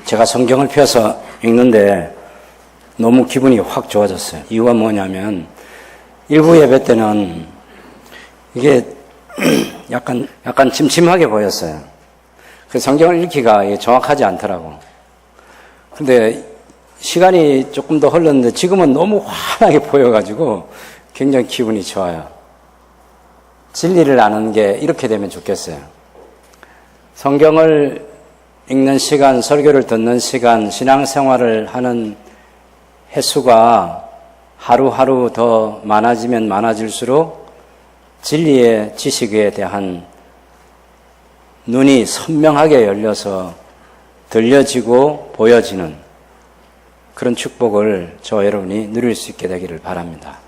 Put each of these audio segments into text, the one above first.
제가 성경을 펴서 읽는데 너무 기분이 확 좋아졌어요. 이유가 뭐냐면 일부 예배 때는 이게 약간 침침하게 보였어요. 그 성경을 읽기가 정확하지 않더라고. 근데 시간이 조금 더 흘렀는데 지금은 너무 환하게 보여가지고 굉장히 기분이 좋아요. 진리를 아는 게 이렇게 되면 좋겠어요. 성경을 읽는 시간, 설교를 듣는 시간, 신앙생활을 하는 횟수가 하루하루 더 많아지면 많아질수록 진리의 지식에 대한 눈이 선명하게 열려서 들려지고 보여지는 그런 축복을 저와 여러분이 누릴 수 있게 되기를 바랍니다.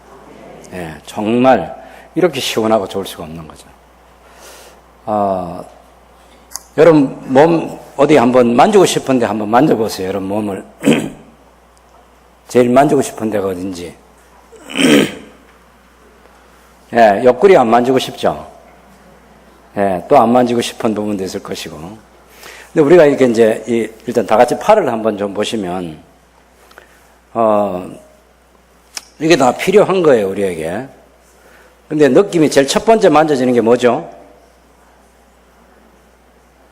예, 정말 이렇게 시원하고 좋을 수가 없는 거죠. 여러분 몸 어디 한번 만지고 싶은데 한번 만져보세요. 여러분 몸을 제일 만지고 싶은 데가 어딘지. 예, 옆구리 안 만지고 싶죠? 예, 또 안 만지고 싶은 부분도 있을 것이고. 근데 우리가 이렇게 이제 일단 다 같이 팔을 한번 좀 보시면 이게 다 필요한 거예요, 우리에게. 근데 느낌이 제일 첫 번째 만져지는 게 뭐죠?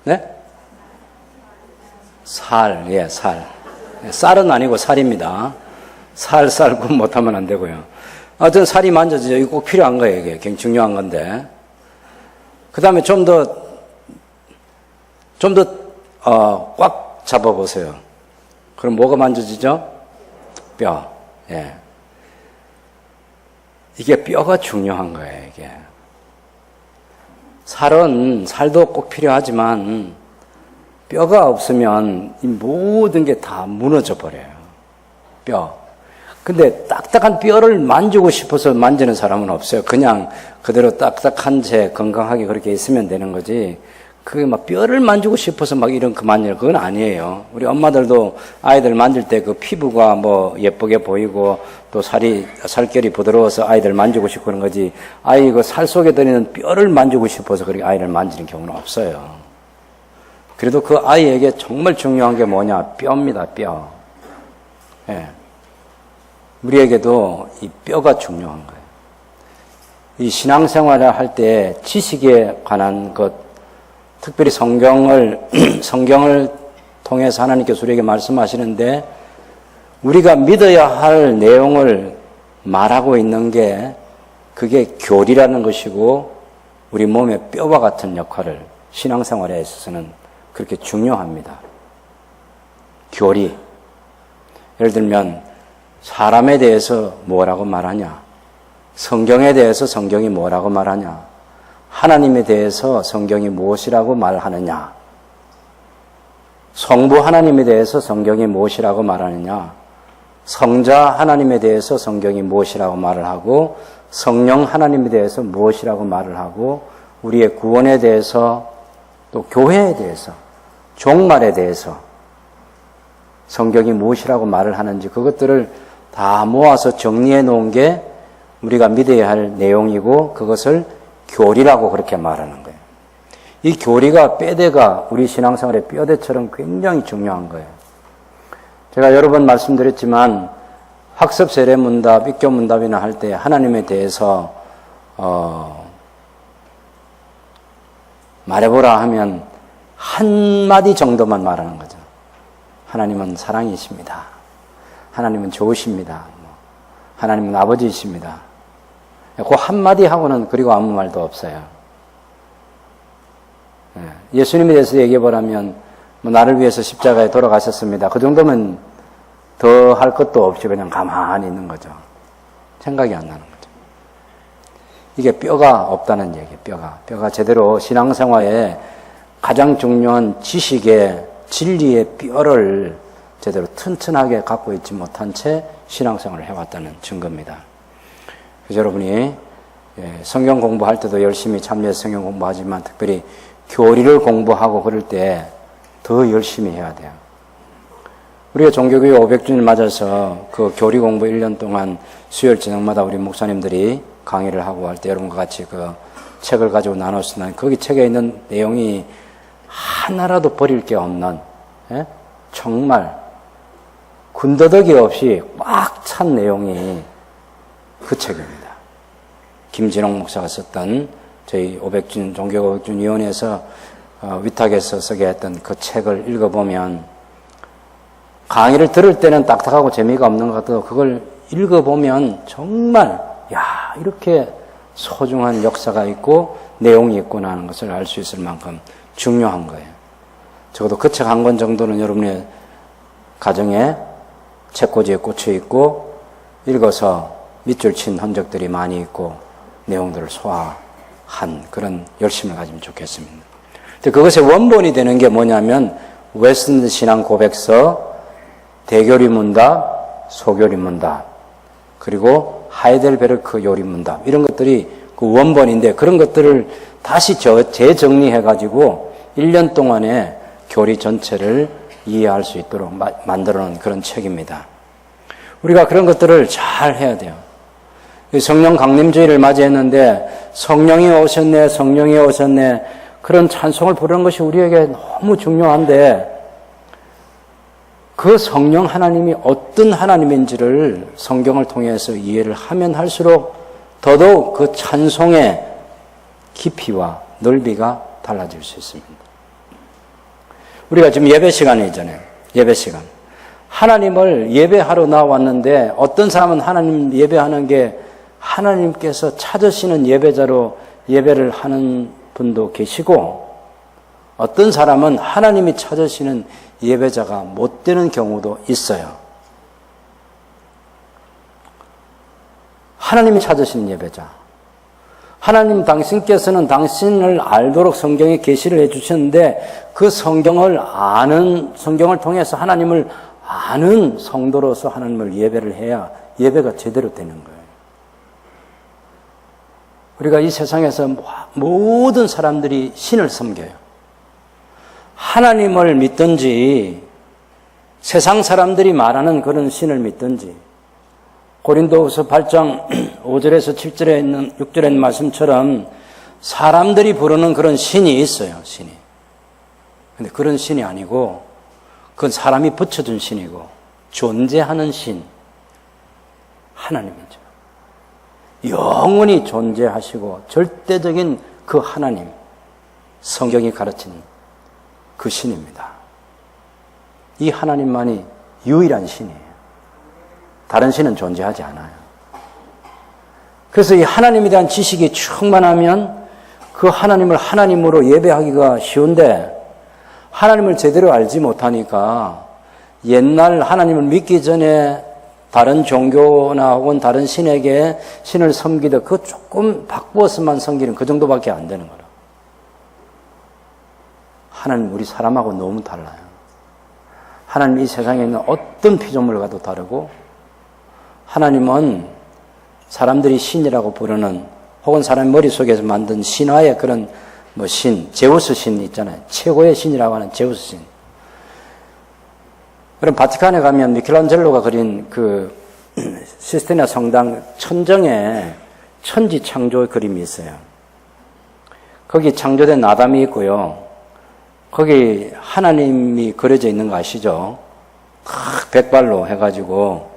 네? 살, 예, 살. 쌀은 아니고 살입니다. 살 구분 못하면 안 되고요. 저 살이 만져지죠. 이거 꼭 필요한 거예요, 이게. 굉장히 중요한 건데. 그 다음에 좀 더 꽉 잡아보세요. 그럼 뭐가 만져지죠? 뼈. 예. 이게 뼈가 중요한 거예요, 이게. 살도 꼭 필요하지만 뼈가 없으면 이 모든 게 다 무너져 버려요. 뼈. 근데 딱딱한 뼈를 만지고 싶어서 만지는 사람은 없어요. 그냥 그대로 딱딱한 채 건강하게 그렇게 있으면 되는 거지. 그게 막 뼈를 만지고 싶어서 막 이런 만질 그건 아니에요. 우리 엄마들도 아이들 만질 때 그 피부가 뭐 예쁘게 보이고 또 살결이 부드러워서 아이들 만지고 싶고 그런 거지. 아이 그 살 속에 들어있는 뼈를 만지고 싶어서 그렇게 아이를 만지는 경우는 없어요. 그래도 그 아이에게 정말 중요한 게 뭐냐? 뼈입니다, 뼈. 예. 우리에게도 이 뼈가 중요한 거예요. 이 신앙생활을 할 때 지식에 관한 것, 특별히 성경을 통해서 하나님께서 우리에게 말씀하시는데 우리가 믿어야 할 내용을 말하고 있는 게 그게 교리라는 것이고 우리 몸의 뼈와 같은 역할을 신앙생활에 있어서는 그렇게 중요합니다. 교리. 예를 들면 사람에 대해서 뭐라고 말하냐? 성경에 대해서 성경이 뭐라고 말하냐? 하나님에 대해서 성경이 무엇이라고 말하느냐? 성부 하나님에 대해서 성경이 무엇이라고 말하느냐? 성자 하나님에 대해서 성경이 무엇이라고 말을 하고 성령 하나님에 대해서 무엇이라고 말을 하고 우리의 구원에 대해서 또 교회에 대해서 종말에 대해서 성경이 무엇이라고 말을 하는지 그것들을 다 모아서 정리해 놓은 게 우리가 믿어야 할 내용이고 그것을 교리라고 그렇게 말하는 거예요. 이 교리가 뼈대가 우리 신앙생활의 뼈대처럼 굉장히 중요한 거예요. 제가 여러 번 말씀드렸지만 학습 세례문답, 입교문답이나 할 때 하나님에 대해서 말해보라 하면 한마디 정도만 말하는 거죠. 하나님은 사랑이십니다. 하나님은 좋으십니다. 하나님은 아버지이십니다. 그 한마디 하고는 그리고 아무 말도 없어요. 예수님에 대해서 얘기해보라면 나를 위해서 십자가에 돌아가셨습니다. 그 정도면 더 할 것도 없이 그냥 가만히 있는 거죠. 생각이 안 나는 거죠. 이게 뼈가 없다는 얘기예요. 뼈가 제대로 신앙생활에 가장 중요한 지식의 진리의 뼈를 제대로 튼튼하게 갖고 있지 못한 채 신앙생활을 해왔다는 증거입니다. 그래서 여러분이 성경 공부할 때도 열심히 참여해서 성경 공부하지만 특별히 교리를 공부하고 그럴 때 더 열심히 해야 돼요. 우리가 종교교회 500주년 맞아서 그 교리 공부 1년 동안 수요일 저녁마다 우리 목사님들이 강의를 하고 할 때 여러분과 같이 그 책을 가지고 나눴으나 거기 책에 있는 내용이 하나라도 버릴 게 없는 예? 정말 군더더기 없이 꽉 찬 내용이 그 책입니다. 김진홍 목사가 썼던 저희 종교 500주년위원회에서 위탁해서 쓰게 했던 그 책을 읽어보면 강의를 들을 때는 딱딱하고 재미가 없는 것 같아도 그걸 읽어보면 정말 이렇게 소중한 역사가 있고 내용이 있구나 하는 것을 알 수 있을 만큼 중요한 거예요. 적어도 그 책 한 권 정도는 여러분의 가정에 책꽂이에 꽂혀 있고 읽어서 밑줄 친 흔적들이 많이 있고 내용들을 소화한 그런 열심을 가지면 좋겠습니다. 근데 그것의 원본이 되는 게 뭐냐면 웨스턴 신앙 고백서, 대교리 문답, 소교리 문답, 그리고 하이델베르크 요리 문답 이런 것들이 그 원본인데 그런 것들을 다시 재정리해가지고 1년 동안에 교리 전체를 이해할 수 있도록 만들어 놓은 그런 책입니다. 우리가 그런 것들을 잘 해야 돼요. 성령 강림주의를 맞이했는데 성령이 오셨네, 성령이 오셨네 그런 찬송을 부르는 것이 우리에게 너무 중요한데 그 성령 하나님이 어떤 하나님인지를 성경을 통해서 이해를 하면 할수록 더더욱 그 찬송의 깊이와 넓이가 달라질 수 있습니다. 우리가 지금 예배 시간이잖아요. 예배 시간. 하나님을 예배하러 나왔는데 어떤 사람은 하나님 예배하는 게 하나님께서 찾으시는 예배자로 예배를 하는 분도 계시고 어떤 사람은 하나님이 찾으시는 예배자가 못 되는 경우도 있어요. 하나님이 찾으시는 예배자. 하나님 당신께서는 당신을 알도록 성경에 계시를 해주셨는데 그 성경을 통해서 하나님을 아는 성도로서 하나님을 예배를 해야 예배가 제대로 되는 거예요. 우리가 이 세상에서 모든 사람들이 신을 섬겨요. 하나님을 믿든지 세상 사람들이 말하는 그런 신을 믿든지 고린도후서 8장 5절에서 7절에 있는 6절에 있는 말씀처럼 사람들이 부르는 그런 신이 있어요. 신이. 근데 그런 신이 아니고 그건 사람이 붙여준 신이고 존재하는 신 하나님이죠. 영원히 존재하시고 절대적인 그 하나님 성경이 가르치는 그 신입니다. 이 하나님만이 유일한 신이에요. 다른 신은 존재하지 않아요. 그래서 이 하나님에 대한 지식이 충만하면 그 하나님을 하나님으로 예배하기가 쉬운데 하나님을 제대로 알지 못하니까 옛날 하나님을 믿기 전에 다른 종교나 혹은 다른 신에게 신을 섬기듯 그 조금 바꾸어서만 섬기는 그 정도밖에 안 되는 거라. 하나님 우리 사람하고 너무 달라요. 하나님 이 세상에 있는 어떤 피조물과도 다르고 하나님은 사람들이 신이라고 부르는 혹은 사람 머릿속에서 만든 신화의 그런 제우스 신 있잖아요. 최고의 신이라고 하는 제우스 신. 그럼 바티칸에 가면 미켈란젤로가 그린 그 시스티나 성당 천정에 천지 창조 그림이 있어요. 거기 창조된 아담이 있고요. 거기 하나님이 그려져 있는 거 아시죠? 딱 백발로 해가지고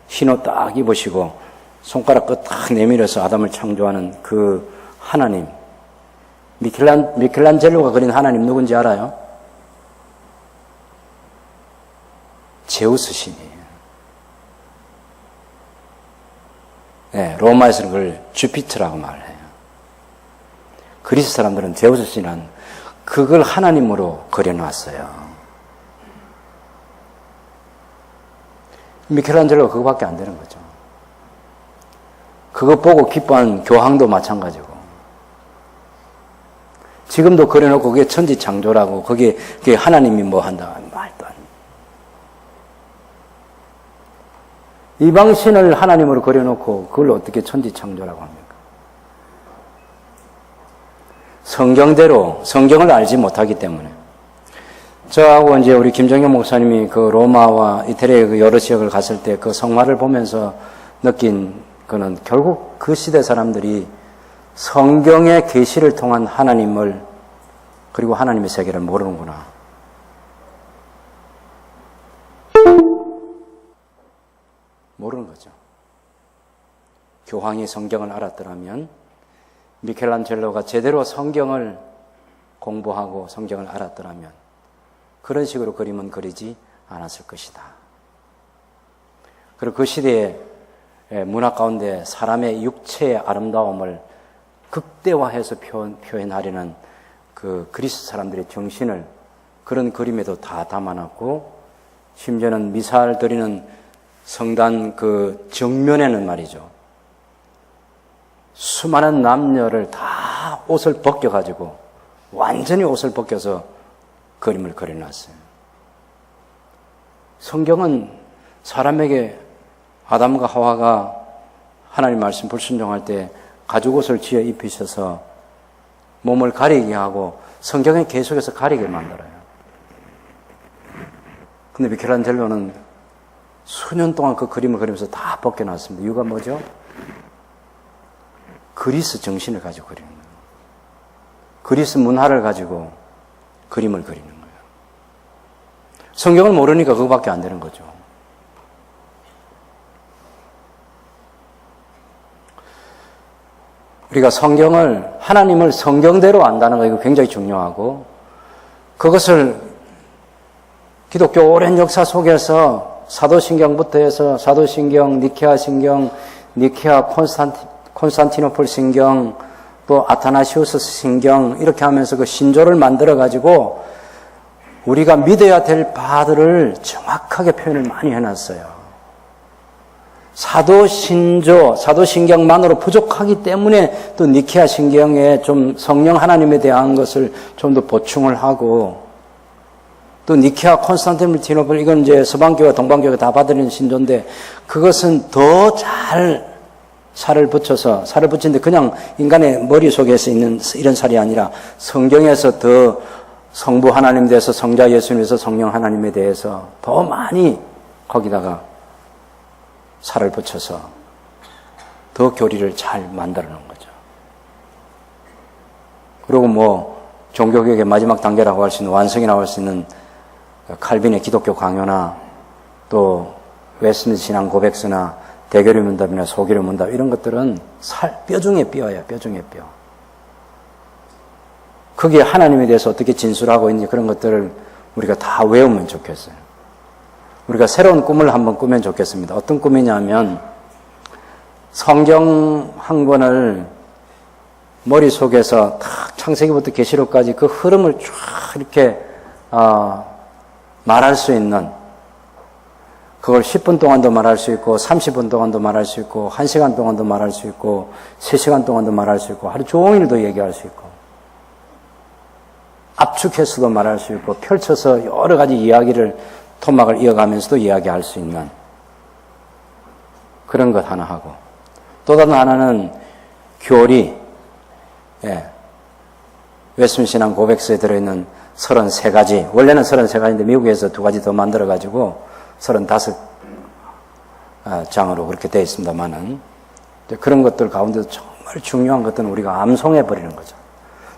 흰옷 딱 입으시고 손가락 끝 딱 내밀어서 아담을 창조하는 그 하나님. 미켈란젤로가 그린 하나님 누군지 알아요? 제우스 신이에요. 네, 로마에서는 그걸 주피터라고 말해요. 그리스 사람들은 제우스 신은 그걸 하나님으로 그려놨어요. 미켈란젤로가 그거밖에 안 되는 거죠. 그거 보고 기뻐하는 교황도 마찬가지고. 지금도 그려놓고 그게 천지창조라고 그게 하나님이 뭐 한다 말도 안 돼. 이방신을 하나님으로 그려놓고 그걸 어떻게 천지창조라고 합니까? 성경대로 성경을 알지 못하기 때문에. 저하고 이제 우리 김정현 목사님이 그 로마와 이태리의 그 여러 지역을 갔을 때 그 성화를 보면서 느낀 거는 결국 그 시대 사람들이 성경의 계시를 통한 하나님을 그리고 하나님의 세계를 모르는구나. 교황이 성경을 알았더라면 미켈란젤로가 제대로 성경을 공부하고 성경을 알았더라면 그런 식으로 그림은 그리지 않았을 것이다. 그리고 그 시대의 문화 가운데 사람의 육체의 아름다움을 극대화해서 표현하려는 그 그리스 사람들의 정신을 그런 그림에도 다 담아놨고, 심지어는 미사를 드리는 성단 그 정면에는 말이죠, 수많은 남녀를 다 옷을 벗겨가지고 완전히 옷을 벗겨서 그림을 그려놨어요. 성경은 사람에게 아담과 하와가 하나님 말씀 불순종할 때 가죽옷을 지어 입히셔서 몸을 가리게 하고 성경에 계속해서 가리게 만들어요. 근데 미켈란젤로는 수년 동안 그 그림을 그리면서 다 벗겨놨습니다. 이유가 뭐죠? 그리스 정신을 가지고 그리는 거예요. 그리스 문화를 가지고 그림을 그리는 거예요. 성경을 모르니까 그거밖에 안 되는 거죠. 우리가 성경을, 하나님을 성경대로 안다는 거 이거 굉장히 중요하고, 그것을 기독교 오랜 역사 속에서 사도신경부터 해서 사도신경, 니케아 신경, 니케아 콘스탄티노플 신경, 또 아타나시우스 신경, 이렇게 하면서 그 신조를 만들어가지고 우리가 믿어야 될 바들을 정확하게 표현을 많이 해놨어요. 사도신조, 사도신경만으로 부족하기 때문에 또 니케아 신경에 좀 성령 하나님에 대한 것을 좀 더 보충을 하고, 또 니케아 콘스탄티노플, 이건 이제 서방교와 동방교가 다 받아들이는 신조인데, 그것은 더 잘 살을 붙이는데 그냥 인간의 머릿속에서 있는 이런 살이 아니라 성경에서 더 성부 하나님에 대해서, 성자 예수님에서 성령 하나님에 대해서 더 많이 거기다가 살을 붙여서 더 교리를 잘 만들어 놓은 거죠. 그리고 뭐 종교개혁의 마지막 단계라고 할 수 있는, 완성이라고 할 수 있는 칼빈의 기독교 강요나 또 웨스민스터 신앙 고백서나 대교리 문답이나 소교리 문답, 이런 것들은 뼈 중에 뼈예요. 뼈 중에 뼈. 그게 하나님에 대해서 어떻게 진술하고 있는지 그런 것들을 우리가 다 외우면 좋겠어요. 우리가 새로운 꿈을 한번 꾸면 좋겠습니다. 어떤 꿈이냐면, 성경 한 권을 머릿속에서 탁 창세기부터 계시록까지 그 흐름을 쫙 이렇게 말할 수 있는, 그걸 10분 동안도 말할 수 있고 30분 동안도 말할 수 있고 1시간 동안도 말할 수 있고 3시간 동안도 말할 수 있고 하루 종일도 얘기할 수 있고 압축해서도 말할 수 있고 펼쳐서 여러 가지 이야기를, 토막을 이어가면서도 이야기할 수 있는 그런 것 하나 하고, 또 다른 하나는 교리, 웨스민스터 신앙 고백서에 들어있는 33가지, 원래는 33가지인데 미국에서 2가지 더 만들어가지고 35장으로 그렇게 되어 있습니다만은, 그런 것들 가운데서 정말 중요한 것들은 우리가 암송해버리는 거죠.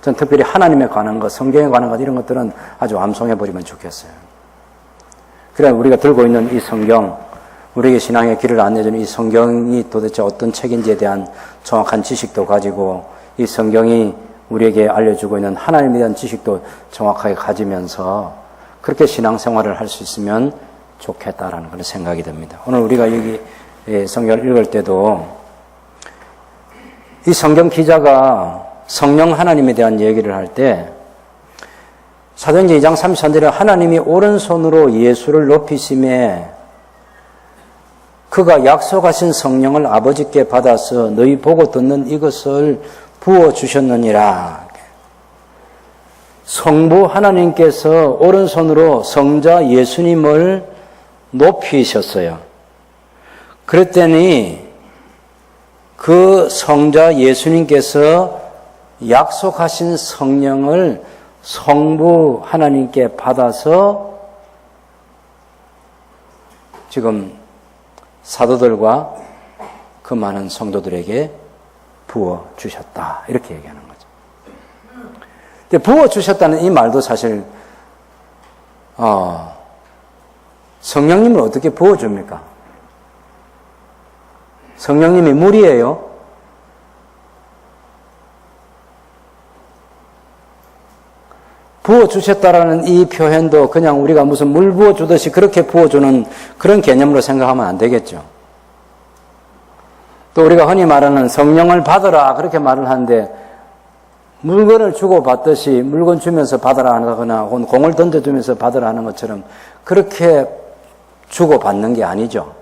전 특별히 하나님에 관한 것, 성경에 관한 것, 이런 것들은 아주 암송해버리면 좋겠어요. 그래, 우리가 들고 있는 이 성경, 우리에게 신앙의 길을 안내해주는 이 성경이 도대체 어떤 책인지에 대한 정확한 지식도 가지고, 이 성경이 우리에게 알려주고 있는 하나님에 대한 지식도 정확하게 가지면서 그렇게 신앙생활을 할 수 있으면 좋겠다라는 그런 생각이 듭니다. 오늘 우리가 여기 성경을 읽을 때도 이 성경 기자가 성령 하나님에 대한 얘기를 할 때 사도행전 2장 33절에 하나님이 오른손으로 예수를 높이심에 그가 약속하신 성령을 아버지께 받아서 너희 보고 듣는 이것을 부어주셨느니라. 성부 하나님께서 오른손으로 성자 예수님을 높이셨어요. 그랬더니 그 성자 예수님께서 약속하신 성령을 성부 하나님께 받아서 지금 사도들과 그 많은 성도들에게 부어주셨다, 이렇게 얘기하는 거죠. 근데 부어주셨다는 이 말도 사실 성령님을 어떻게 부어줍니까? 성령님이 물이에요? 부어주셨다라는 이 표현도 그냥 우리가 무슨 물 부어주듯이 그렇게 부어주는 그런 개념으로 생각하면 안 되겠죠. 또 우리가 흔히 말하는 성령을 받으라 그렇게 말을 하는데 물건을 주고받듯이 물건 주면서 받으라 하거나 혹은 공을 던져주면서 받으라 하는 것처럼 그렇게 주고받는 게 아니죠.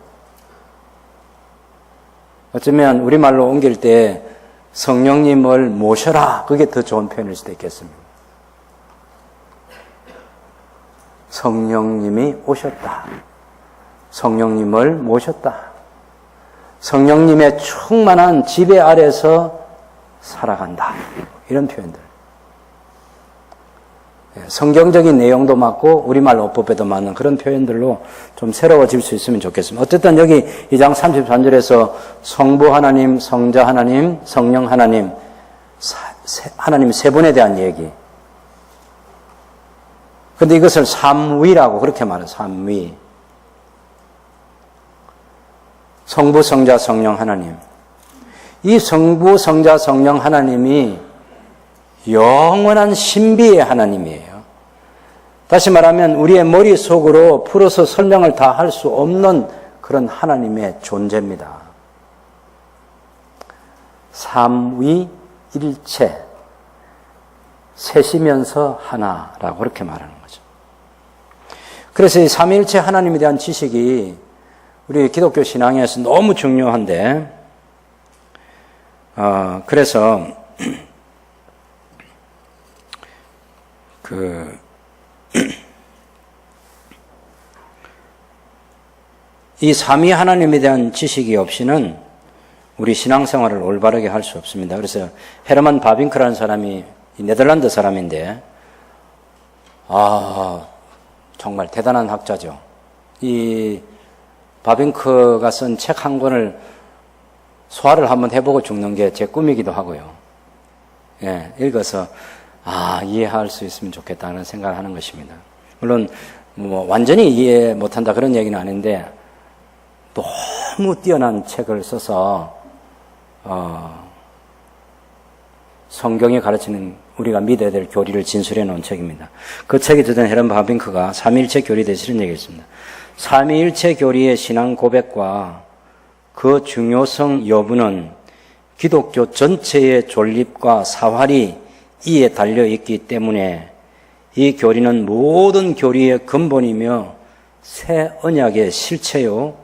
어쩌면 우리말로 옮길 때 성령님을 모셔라 그게 더 좋은 표현일 수도 있겠습니다. 성령님이 오셨다. 성령님을 모셨다. 성령님의 충만한 지배 아래서 살아간다. 이런 표현들. 성경적인 내용도 맞고 우리말 어법에도 맞는 그런 표현들로 좀 새로워질 수 있으면 좋겠습니다. 어쨌든 여기 2장 33절에서 성부 하나님, 성자 하나님, 성령 하나님, 하나님 세 분에 대한 얘기. 근데 이것을 삼위라고 그렇게 말해요. 삼위. 성부, 성자, 성령 하나님. 이 성부, 성자, 성령 하나님이 영원한 신비의 하나님이에요. 다시 말하면 우리의 머릿속으로 풀어서 설명을 다 할 수 없는 그런 하나님의 존재입니다. 삼위일체, 셋이면서 하나라고 그렇게 말하는 거죠. 그래서 이 삼위일체 하나님에 대한 지식이 우리 기독교 신앙에서 너무 중요한데, 그래서 이 삼위 하나님에 대한 지식이 없이는 우리 신앙생활을 올바르게 할 수 없습니다. 그래서 헤르만 바빙크라는 사람이 네덜란드 사람인데, 정말 대단한 학자죠. 이 바빙크가 쓴 책 한 권을 소화를 한번 해보고 죽는 게 제 꿈이기도 하고요. 예, 읽어서 이해할 수 있으면 좋겠다는 생각을 하는 것입니다. 물론 완전히 이해 못한다 그런 얘기는 아닌데 너무 뛰어난 책을 써서 성경이 가르치는 우리가 믿어야 될 교리를 진술해 놓은 책입니다. 그 책에 쓰던 헤런 바빙크가 삼위일체 교리에 대해서 이런 얘기했습니다. 삼위일체 교리의 신앙 고백과 그 중요성 여부는 기독교 전체의 존립과 사활이 이에 달려있기 때문에 이 교리는 모든 교리의 근본이며 새 언약의 실체요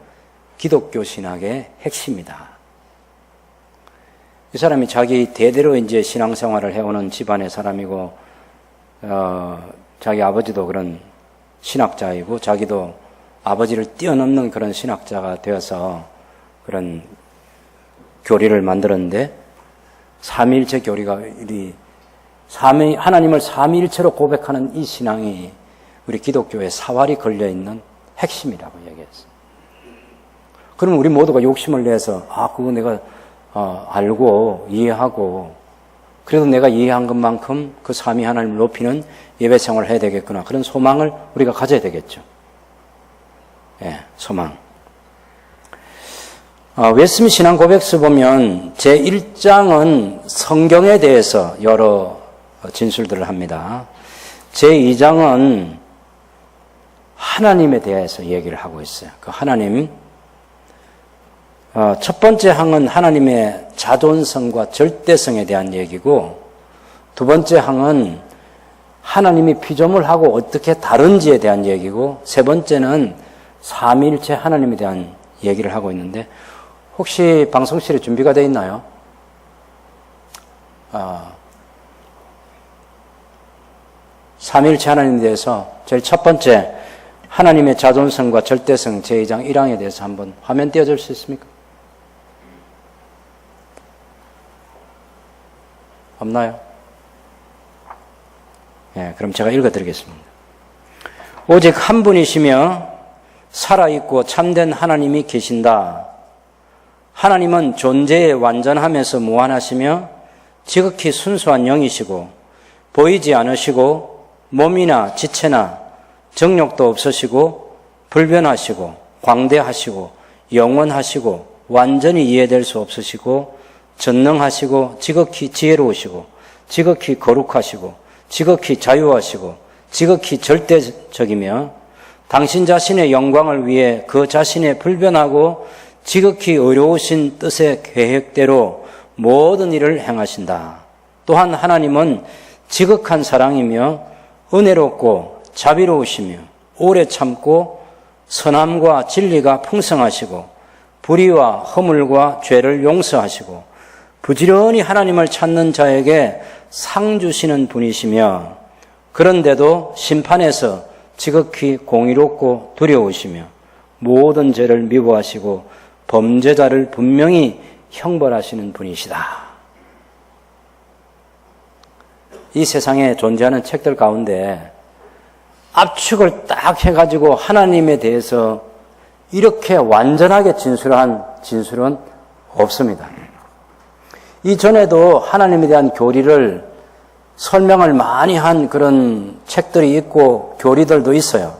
기독교 신학의 핵심이다. 이 사람이 자기 대대로 이제 신앙생활을 해오는 집안의 사람이고, 자기 아버지도 그런 신학자이고, 자기도 아버지를 뛰어넘는 그런 신학자가 되어서 그런 교리를 만들었는데, 삼위일체 교리가 하나님을 삼위일체로 고백하는 이 신앙이 우리 기독교의 사활이 걸려있는 핵심이라고 얘기했어요. 그럼 우리 모두가 욕심을 내서 그거 내가 알고 이해하고 그래도 내가 이해한 것만큼 그 삼위 하나님을 높이는 예배 생활을 해야 되겠구나. 그런 소망을 우리가 가져야 되겠죠. 예, 소망. 웨스민 신앙 고백서 보면 제1장은 성경에 대해서 여러 진술들을 합니다. 제2장은 하나님에 대해서 얘기를 하고 있어요. 그 하나님, 첫 번째 항은 하나님의 자존성과 절대성에 대한 얘기고, 두 번째 항은 하나님이 피조물 하고 어떻게 다른지에 대한 얘기고, 세 번째는 삼위일체 하나님에 대한 얘기를 하고 있는데, 혹시 방송실에 준비가 되어 있나요? 삼위일체 하나님에 대해서 제일 첫 번째 하나님의 자존성과 절대성 제2장 1항에 대해서 한번 화면 띄워줄 수 있습니까? 없나요? 예, 그럼 제가 읽어드리겠습니다. 오직 한 분이시며 살아있고 참된 하나님이 계신다. 하나님은 존재에 완전하면서 무한하시며 지극히 순수한 영이시고 보이지 않으시고 몸이나 지체나 정욕도 없으시고 불변하시고 광대하시고 영원하시고 완전히 이해될 수 없으시고 전능하시고 지극히 지혜로우시고 지극히 거룩하시고 지극히 자유하시고 지극히 절대적이며 당신 자신의 영광을 위해 그 자신의 불변하고 지극히 어려우신 뜻의 계획대로 모든 일을 행하신다. 또한 하나님은 지극한 사랑이며 은혜롭고 자비로우시며 오래 참고 선함과 진리가 풍성하시고 불의와 허물과 죄를 용서하시고 부지런히 하나님을 찾는 자에게 상 주시는 분이시며 그런데도 심판에서 지극히 공의롭고 두려우시며 모든 죄를 미워하시고 범죄자를 분명히 형벌하시는 분이시다. 이 세상에 존재하는 책들 가운데 압축을 딱 해가지고 하나님에 대해서 이렇게 완전하게 진술한 진술은 없습니다. 이전에도 하나님에 대한 교리를 설명을 많이 한 그런 책들이 있고 교리들도 있어요.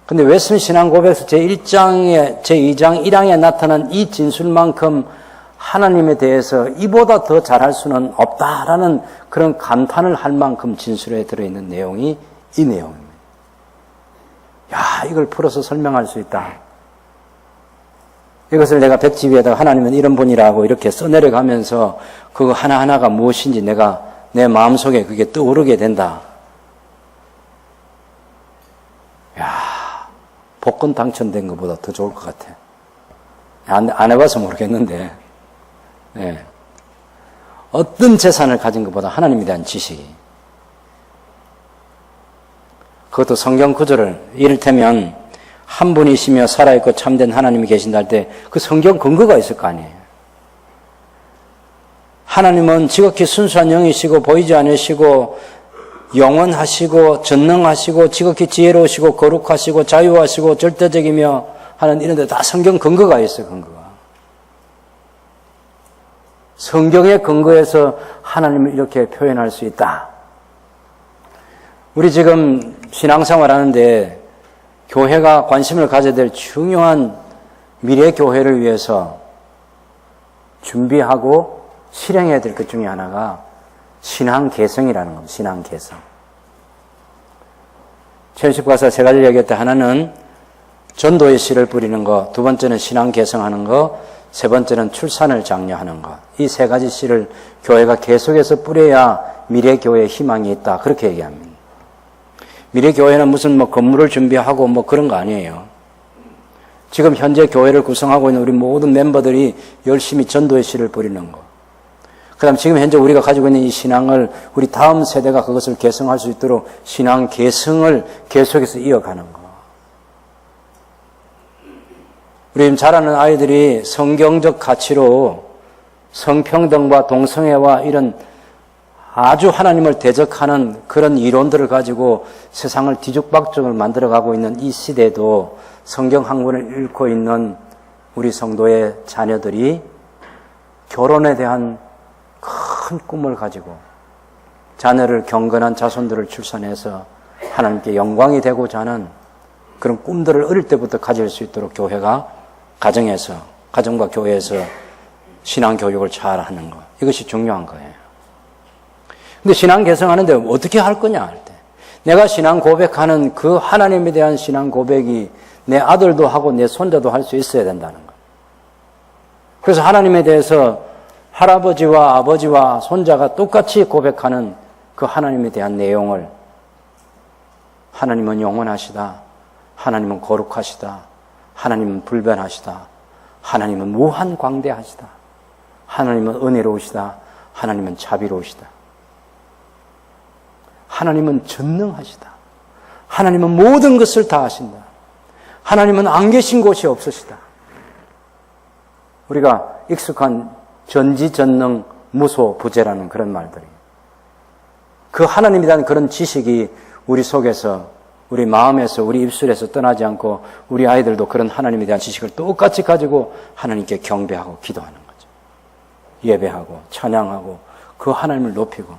근데 웨스턴 신앙 고백서 제2장 1항에 나타난 이 진술만큼 하나님에 대해서 이보다 더 잘할 수는 없다라는 그런 감탄을 할 만큼 진술에 들어있는 내용이 이 내용입니다. 야, 이걸 풀어서 설명할 수 있다. 이것을 내가 백지 위에다가 하나님은 이런 분이라고 이렇게 써내려가면서 그거 하나하나가 무엇인지 내가 내 마음속에 그게 떠오르게 된다. 야, 복권 당첨된 것보다 더 좋을 것 같아. 안 해봐서 모르겠는데, 네. 어떤 재산을 가진 것보다 하나님에 대한 지식이. 그것도 성경 구절을 이를테면 한 분이시며 살아있고 참된 하나님이 계신다 할 때 그 성경 근거가 있을 거 아니에요. 하나님은 지극히 순수한 영이시고 보이지 않으시고 영원하시고 전능하시고 지극히 지혜로우시고 거룩하시고 자유하시고 절대적이며 하는 이런 데 다 성경 근거가 있어요. 근거가. 성경의 근거에서 하나님을 이렇게 표현할 수 있다. 우리 지금 신앙생활 하는데 교회가 관심을 가져야 될 중요한 미래 교회를 위해서 준비하고 실행해야 될 것 중에 하나가 신앙 개성이라는 겁니다. 신앙 개성. 최현식 박사가 세 가지를 얘기할 때 하나는 전도의 씨를 뿌리는 것, 두 번째는 신앙 개성하는 것, 세 번째는 출산을 장려하는 것. 이 세 가지 씨를 교회가 계속해서 뿌려야 미래 교회에 희망이 있다. 그렇게 얘기합니다. 미래 교회는 무슨 건물을 준비하고 그런 거 아니에요. 지금 현재 교회를 구성하고 있는 우리 모든 멤버들이 열심히 전도의 씨를 뿌리는 것. 그 다음 지금 현재 우리가 가지고 있는 이 신앙을 우리 다음 세대가 그것을 계승할 수 있도록 신앙 계승을 계속해서 이어가는 것. 우리 지금 자라는 아이들이 성경적 가치로 성평등과 동성애와 이런 아주 하나님을 대적하는 그런 이론들을 가지고 세상을 뒤죽박죽을 만들어가고 있는 이 시대도 성경 한 권을 읽고 있는 우리 성도의 자녀들이 결혼에 대한 큰 꿈을 가지고 자녀를 경건한 자손들을 출산해서 하나님께 영광이 되고자 하는 그런 꿈들을 어릴 때부터 가질 수 있도록 교회가 가정에서, 가정과 교회에서 신앙 교육을 잘 하는 것. 이것이 중요한 거예요. 근데 신앙 개성하는데 어떻게 할 거냐 할 때 내가 신앙 고백하는 그 하나님에 대한 신앙 고백이 내 아들도 하고 내 손자도 할 수 있어야 된다는 거예요. 그래서 하나님에 대해서 할아버지와 아버지와 손자가 똑같이 고백하는 그 하나님에 대한 내용을 하나님은 영원하시다. 하나님은 거룩하시다. 하나님은 불변하시다. 하나님은 무한광대하시다. 하나님은 은혜로우시다. 하나님은 자비로우시다. 하나님은 전능하시다. 하나님은 모든 것을 다 하신다. 하나님은 안 계신 곳이 없으시다. 우리가 익숙한 전지전능 무소부재라는 그런 말들이 그 하나님에 대한 그런 지식이 우리 속에서 우리 마음에서 우리 입술에서 떠나지 않고 우리 아이들도 그런 하나님에 대한 지식을 똑같이 가지고 하나님께 경배하고 기도하는 거죠. 예배하고 찬양하고 그 하나님을 높이고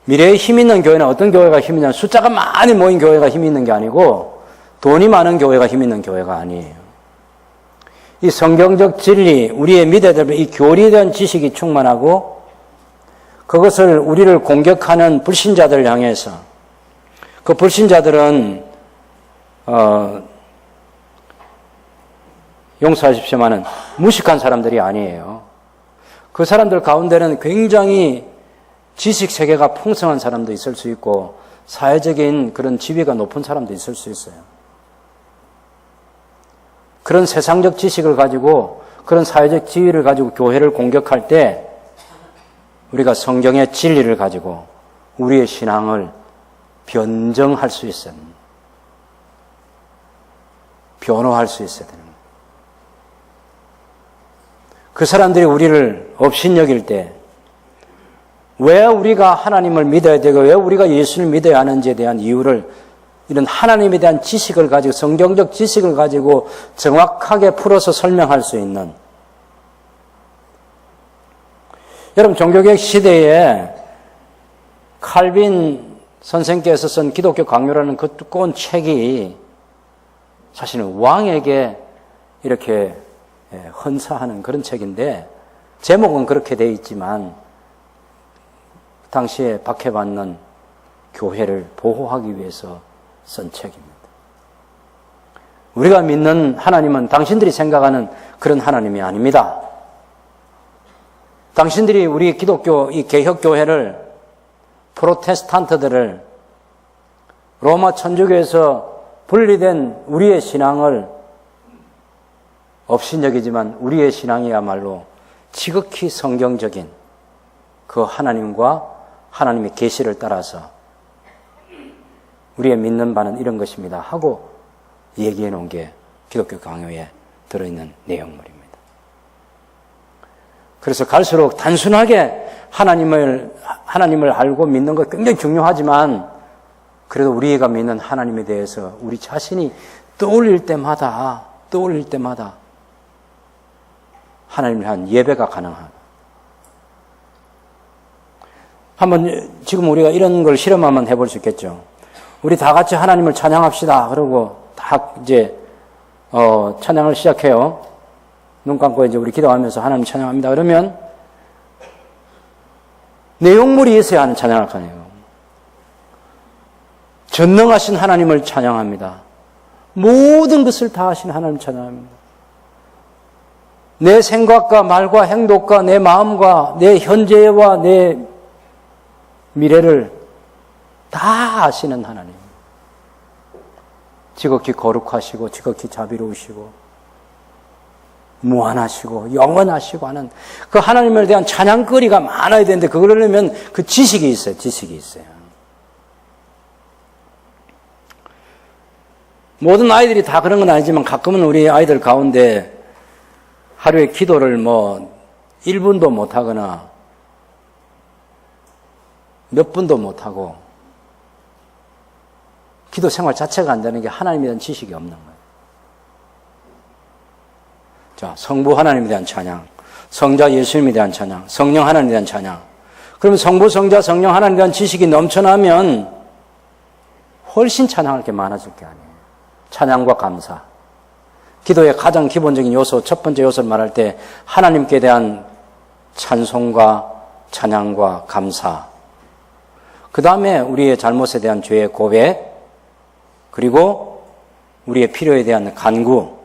미래에 힘 있는 교회는 어떤 교회가 힘 있냐면 숫자가 많이 모인 교회가 힘 있는 게 아니고 돈이 많은 교회가 힘 있는 교회가 아니에요. 이 성경적 진리, 우리의 믿어야 될 이 교리에 대한 지식이 충만하고 그것을 우리를 공격하는 불신자들을 향해서 그 불신자들은 용서하십시오마는 무식한 사람들이 아니에요. 그 사람들 가운데는 굉장히 지식 세계가 풍성한 사람도 있을 수 있고 사회적인 그런 지위가 높은 사람도 있을 수 있어요. 그런 세상적 지식을 가지고 그런 사회적 지위를 가지고 교회를 공격할 때 우리가 성경의 진리를 가지고 우리의 신앙을 변정할 수 있어요. 변호할 수 있어야 되는 거예요. 그 사람들이 우리를 업신여길 때 왜 우리가 하나님을 믿어야 되고 왜 우리가 예수를 믿어야 하는지에 대한 이유를 이런 하나님에 대한 지식을 가지고 성경적 지식을 가지고 정확하게 풀어서 설명할 수 있는 여러분 종교개혁 시대에 칼빈 선생께서 쓴 기독교 강요라는 그 두꺼운 책이 사실은 왕에게 이렇게 헌사하는 그런 책인데 제목은 그렇게 되어 있지만 당시에 박해받는 교회를 보호하기 위해서 쓴 책입니다. 우리가 믿는 하나님은 당신들이 생각하는 그런 하나님이 아닙니다. 당신들이 우리 기독교 이 개혁교회를 프로테스탄트들을 로마 천주교에서 분리된 우리의 신앙을 업신여기지만 우리의 신앙이야말로 지극히 성경적인 그 하나님과 하나님의 계시를 따라서 우리의 믿는 바는 이런 것입니다 하고 얘기해 놓은 게 기독교 강요에 들어있는 내용물입니다. 그래서 갈수록 단순하게 하나님을 알고 믿는 것 굉장히 중요하지만 그래도 우리가 믿는 하나님에 대해서 우리 자신이 떠올릴 때마다 하나님을 향한 예배가 가능하다. 한번 지금 우리가 이런 걸 실험 한번 해볼 수 있겠죠. 우리 다 같이 하나님을 찬양합시다. 그러고 다 이제 찬양을 시작해요. 눈 감고 이제 우리 기도하면서 하나님 찬양합니다. 그러면 내용물이 있어야 하는 찬양을 하네요. 전능하신 하나님을 찬양합니다. 모든 것을 다 하신 하나님 찬양합니다. 내 생각과 말과 행동과 내 마음과 내 현재와 내 미래를 다 아시는 하나님. 지극히 거룩하시고 지극히 자비로우시고 무한하시고 영원하시고 하는 그 하나님에 대한 찬양거리가 많아야 되는데 그걸 하려면 그 지식이 있어요. 모든 아이들이 다 그런 건 아니지만 가끔은 우리 아이들 가운데 하루에 기도를 1분도 못하거나 몇 분도 못하고 기도 생활 자체가 안 되는 게 하나님에 대한 지식이 없는 거예요. 자, 성부 하나님에 대한 찬양, 성자 예수님에 대한 찬양, 성령 하나님에 대한 찬양. 그러면 성부, 성자, 성령 하나님에 대한 지식이 넘쳐나면 훨씬 찬양할 게 많아질 게 아니에요. 찬양과 감사. 기도의 가장 기본적인 요소, 첫 번째 요소를 말할 때 하나님께 대한 찬송과 찬양과 감사. 그 다음에 우리의 잘못에 대한 죄의 고백, 그리고 우리의 필요에 대한 간구,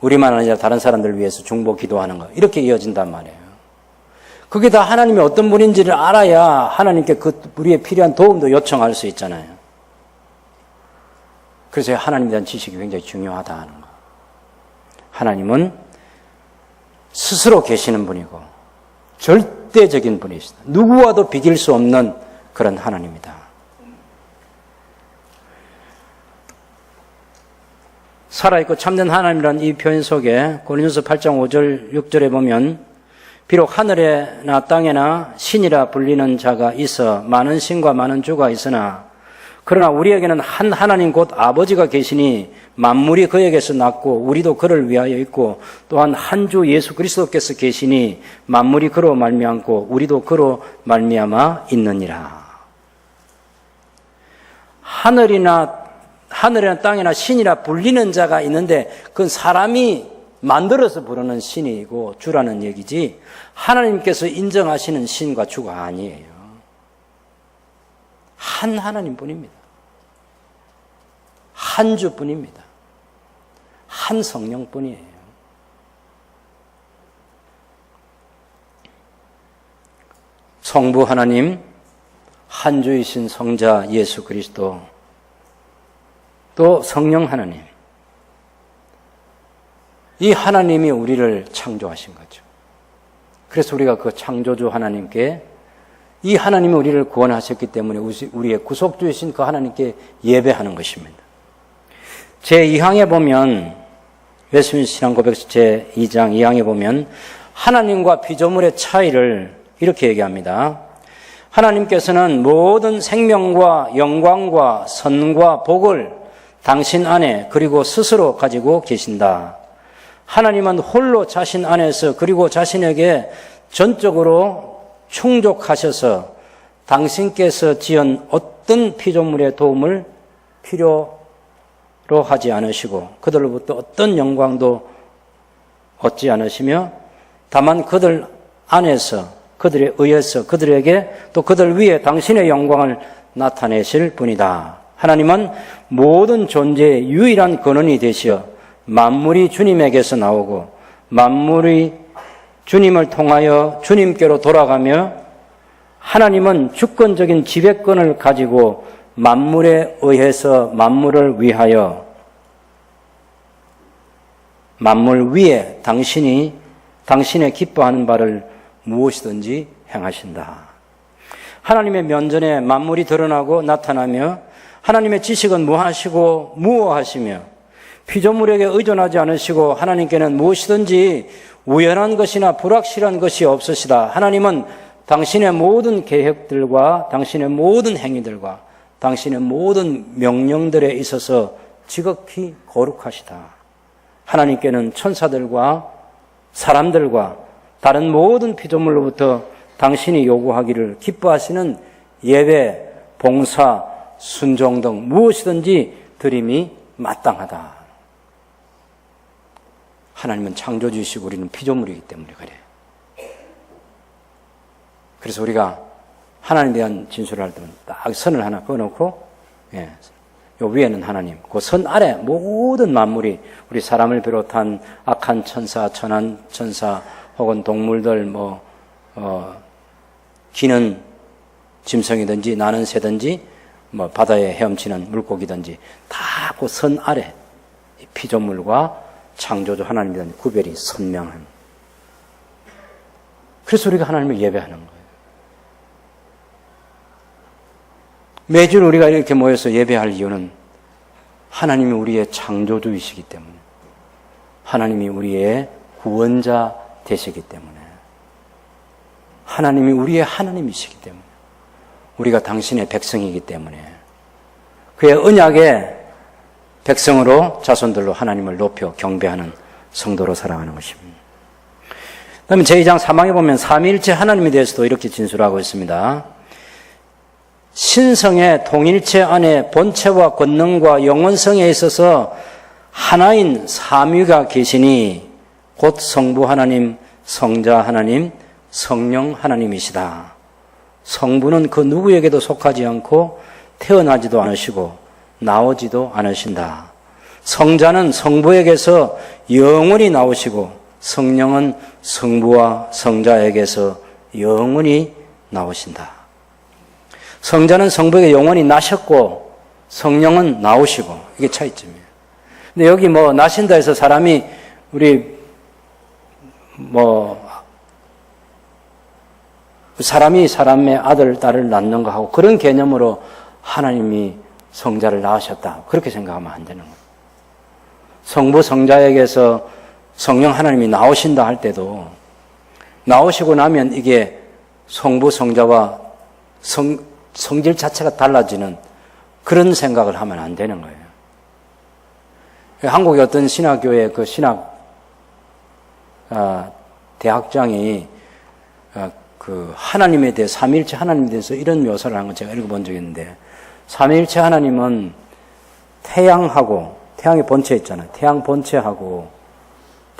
우리만 아니라 다른 사람들을 위해서 중보 기도하는 것, 이렇게 이어진단 말이에요. 그게 다 하나님이 어떤 분인지를 알아야 하나님께 우리의 필요한 도움도 요청할 수 있잖아요. 그래서 하나님에 대한 지식이 굉장히 중요하다 하는 거. 하나님은 스스로 계시는 분이고 절대적인 분이시다. 누구와도 비길 수 없는 그런 하나님이다. 살아있고 참된 하나님이라는 이 표현 속에 고린도서 8장 5절 6절에 보면 비록 하늘에나 땅에나 신이라 불리는 자가 있어 많은 신과 많은 주가 있으나 그러나 우리에게는 한 하나님 곧 아버지가 계시니 만물이 그에게서 났고 우리도 그를 위하여 있고 또한 한 주 예수 그리스도께서 계시니 만물이 그로 말미암고 우리도 그로 말미암아 있느니라. 하늘이나 땅이나 신이라 불리는 자가 있는데 그건 사람이 만들어서 부르는 신이고 주라는 얘기지 하나님께서 인정하시는 신과 주가 아니에요. 한 하나님뿐입니다. 한 주뿐입니다. 한 성령뿐이에요. 성부 하나님, 한 주이신 성자 예수 그리스도, 또 성령 하나님, 이 하나님이 우리를 창조하신 거죠. 그래서 우리가 그 창조주 하나님께, 이 하나님이 우리를 구원하셨기 때문에 우리의 구속주이신 그 하나님께 예배하는 것입니다. 제2항에 보면, 웨스민스터 신앙고백서 제2장 2항에 보면 하나님과 피조물의 차이를 이렇게 얘기합니다. 하나님께서는 모든 생명과 영광과 선과 복을 당신 안에 그리고 스스로 가지고 계신다. 하나님은 홀로 자신 안에서 그리고 자신에게 전적으로 충족하셔서 당신께서 지은 어떤 피조물의 도움을 필요로 하지 않으시고 그들로부터 어떤 영광도 얻지 않으시며 다만 그들 안에서 그들에 의해서 그들에게 또 그들 위에 당신의 영광을 나타내실 분이다. 하나님은 모든 존재의 유일한 근원이 되시어 만물이 주님에게서 나오고 만물이 주님을 통하여 주님께로 돌아가며 하나님은 주권적인 지배권을 가지고 만물에 의해서 만물을 위하여 만물 위에 당신의 기뻐하는 바를 무엇이든지 행하신다. 하나님의 면전에 만물이 드러나고 나타나며 하나님의 지식은 무하시고 무오하시며 피조물에게 의존하지 않으시고 하나님께는 무엇이든지 우연한 것이나 불확실한 것이 없으시다. 하나님은 당신의 모든 계획들과 당신의 모든 행위들과 당신의 모든 명령들에 있어서 지극히 거룩하시다. 하나님께는 천사들과 사람들과 다른 모든 피조물로부터 당신이 요구하기를 기뻐하시는 예배, 봉사, 순종 등 무엇이든지 드림이 마땅하다. 하나님은 창조주이시고 우리는 피조물이기 때문에 그래. 그래서 우리가 하나님에 대한 진술을 할 때는 딱 선을 하나 그어놓고 요 위에는 하나님, 그 선 아래 모든 만물이 우리 사람을 비롯한 악한 천사, 천한 천사 혹은 동물들 기는 짐승이든지 나는 새든지 바다에 헤엄치는 물고기든지 다 그 선 아래 피조물과 창조주 하나님에 대한 구별이 선명한. 그래서 우리가 하나님을 예배하는 거예요. 매주 우리가 이렇게 모여서 예배할 이유는 하나님이 우리의 창조주이시기 때문에, 하나님이 우리의 구원자 되시기 때문에, 하나님이 우리의 하나님이시기 때문에, 우리가 당신의 백성이기 때문에 그의 언약의 백성으로 자손들로 하나님을 높여 경배하는 성도로 살아가는 것입니다. 그다음에 제2장 3항에 보면 삼위일체 하나님에 대해서도 이렇게 진술하고 있습니다. 신성의 통일체 안에 본체와 권능과 영원성에 있어서 하나인 삼위가 계시니 곧 성부 하나님, 성자 하나님, 성령 하나님이시다. 성부는 그 누구에게도 속하지 않고 태어나지도 않으시고 나오지도 않으신다. 성자는 성부에게서 영원히 나오시고 성령은 성부와 성자에게서 영원히 나오신다. 성자는 성부에게 영원히 나셨고 성령은 나오시고, 이게 차이점이에요. 근데 여기 나신다 해서 사람이 사람이 사람의 아들, 딸을 낳는 거하고 그런 개념으로 하나님이 성자를 낳으셨다, 그렇게 생각하면 안 되는 거예요. 성부, 성자에게서 성령 하나님이 나오신다 할 때도 나오시고 나면 이게 성부, 성자와 성질 자체가 달라지는 그런 생각을 하면 안 되는 거예요. 한국의 어떤 신학교의 그 대학장이 그 하나님에 대해, 삼위일체 하나님에 대해서 이런 묘사를 한 거 제가 읽어본 적이 있는데, 삼위일체 하나님은 태양의 본체 있잖아요. 태양 본체하고